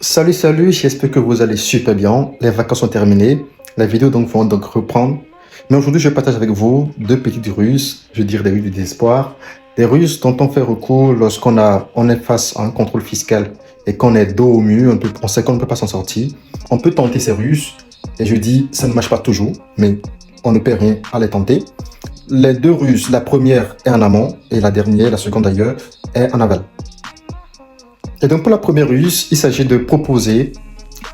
Salut, j'espère que vous allez super bien. Les vacances sont terminées. La vidéo va donc reprendre. Mais aujourd'hui, je partage avec vous deux petites ruses, je veux dire des ruses du désespoir. Des ruses dont on fait recours lorsqu'on est face à un contrôle fiscal et qu'on est dos au mur, on sait qu'on ne peut pas s'en sortir. On peut tenter ces ruses. Et je dis, ça ne marche pas toujours, mais on ne perd rien à les tenter. Les deux ruses, la première est en amont et la dernière, la seconde d'ailleurs, est en aval. Et donc pour la première ruse, il s'agit de proposer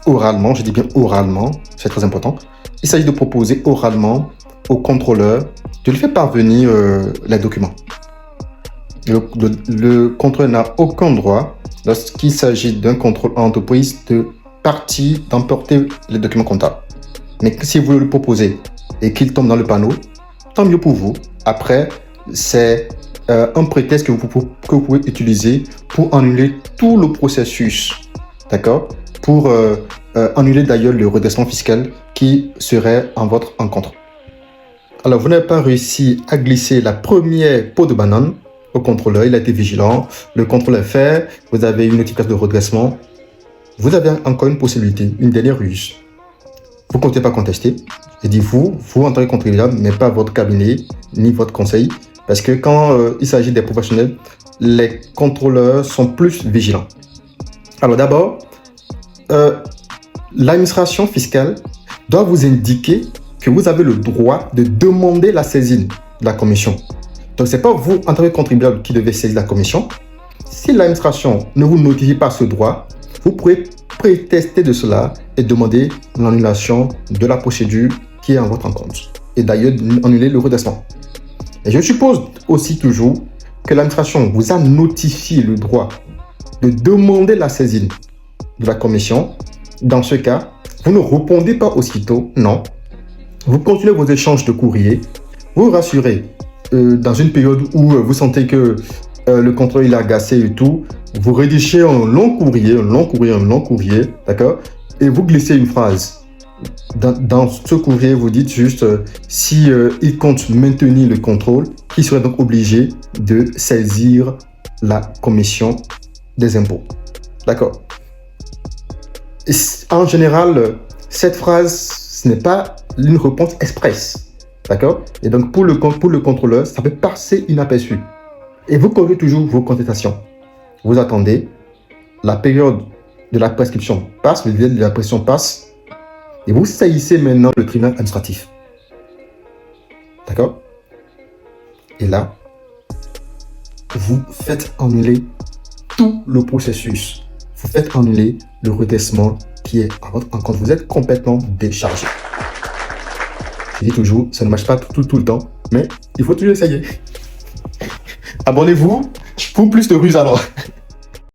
oralement, je dis bien oralement, c'est très important, il s'agit de proposer oralement au contrôleur de lui faire parvenir les documents. Le contrôleur n'a aucun droit, lorsqu'il s'agit d'un contrôle en entreprise, de partir, d'emporter les documents comptables. Mais si vous le proposez et qu'il tombe dans le panneau, tant mieux pour vous. Après, c'est un prétexte que vous pouvez utiliser pour annuler tout le processus, d'accord? Pour annuler d'ailleurs le redressement fiscal qui serait en votre encontre. Alors, vous n'avez pas réussi à glisser la première peau de banane au contrôleur, il a été vigilant, le contrôle est fait, vous avez une notification de redressement. Vous avez encore une possibilité, une dernière ruse. Vous ne comptez pas contester. Je dis vous en tant que contribuable, mais pas votre cabinet ni votre conseil. Parce que quand il s'agit des professionnels, les contrôleurs sont plus vigilants. Alors d'abord, l'administration fiscale doit vous indiquer que vous avez le droit de demander la saisine de la commission. Donc ce n'est pas vous, en tant que contribuable, qui devez saisir la commission. Si l'administration ne vous notifie pas ce droit, vous pourrez prétester de cela et demander l'annulation de la procédure qui est en votre encontre. Et d'ailleurs, annuler le redressement. Et je suppose aussi toujours que l'administration vous a notifié le droit de demander la saisine de la commission. Dans ce cas, vous ne répondez pas aussitôt, non. Vous continuez vos échanges de courrier. Vous vous rassurez dans une période où vous sentez que le contrôle est agacé et tout. Vous rédigez un long courrier, d'accord? Et vous glissez une phrase. Dans ce courrier, vous dites juste si il compte maintenir le contrôle, il serait donc obligé de saisir la commission des impôts. D'accord. En général, cette phrase, ce n'est pas une réponse express. D'accord. Et donc, pour le contrôleur, ça peut passer inaperçu. Et vous corrigez toujours vos contestations. Vous attendez, la période de la prescription passe, le délai de la prescription passe, et vous saisissez maintenant le tribunal administratif. D'accord? Et là, vous faites annuler tout le processus. Vous faites annuler le redressement qui est en votre encontre. Vous êtes complètement déchargé. Je dis toujours, ça ne marche pas tout le temps, mais il faut toujours essayer. Abonnez-vous pour plus de ruses alors.